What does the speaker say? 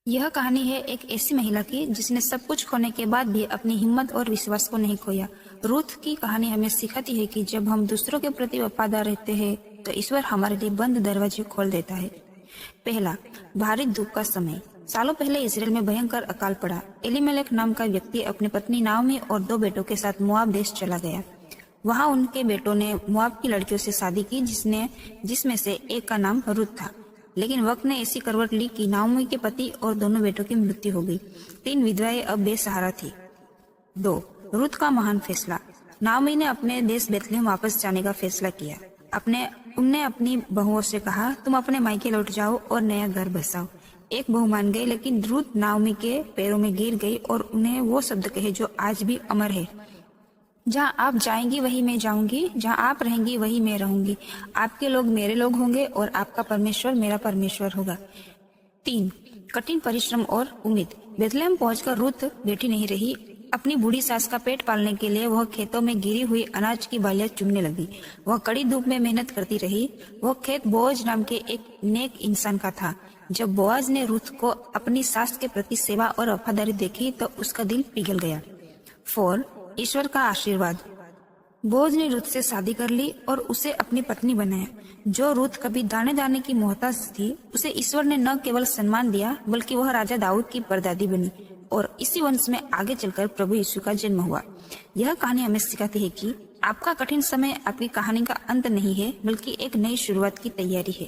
यह कहानी है एक ऐसी महिला की जिसने सब कुछ खोने के बाद भी अपनी हिम्मत और विश्वास को नहीं खोया। रूथ की कहानी हमें सिखाती है कि जब हम दूसरों के प्रति वफादार रहते हैं तो ईश्वर हमारे लिए बंद दरवाजे खोल देता है। पहला, भारी धूप का समय। सालों पहले इसराइल में भयंकर अकाल पड़ा। एलीमेलेक नाम का व्यक्ति अपनी पत्नी नाओमी और 2 बेटों के साथ मोआब देश चला गया। वहां उनके बेटों ने मोआब की लड़कियों से शादी की जिसमें से एक का नाम रूथ था। लेकिन वक्त ने ऐसी करवट ली कि नाओमी के पति और दोनों बेटों की मृत्यु हो गई। 3 विधवाएं अब बेसहारा थी। 2. रूथ का महान फैसला। नाओमी ने अपने देश बेथलेहम वापस जाने का फैसला किया। उनने अपनी बहुओं से कहा, तुम अपने मायके लौट जाओ और नया घर बसाओ। एक बहू मान गई, लेकिन रूथ नाओमी के पैरों में गिर गई और उन्हें वो शब्द कहे जो आज भी अमर है, जहाँ आप जाएंगी वही मैं जाऊंगी, जहाँ आप रहेंगी वही मैं रहूंगी। आपके लोग मेरे लोग होंगे और आपका परमेश्वर मेरा परमेश्वर होगा। 3. कठिन परिश्रम और उम्मीद। बेथलेहम पहुंचकर रूथ बैठी नहीं रही। अपनी बूढ़ी सास का पेट पालने के लिए वह खेतों में गिरी हुई अनाज की बालियां चुनने लगी। वह कड़ी धूप में मेहनत करती रही। वह खेत बोअज नाम के एक नेक इंसान का था। जब बोअज ने रूथ को अपनी सास के प्रति सेवा और वफादारी देखी तो उसका दिल पिघल गया। 4. ईश्वर का आशीर्वाद। बोअज ने रूथ से शादी कर ली और उसे अपनी पत्नी बनाया। जो रूथ कभी दाने दाने की मोहताज थी, उसे ईश्वर ने न केवल सम्मान दिया बल्कि वह राजा दाऊद की परदादी बनी और इसी वंश में आगे चलकर प्रभु यीशु का जन्म हुआ। यह कहानी हमें सिखाती है कि आपका कठिन समय आपकी कहानी का अंत नहीं है, बल्कि एक नई शुरुआत की तैयारी है।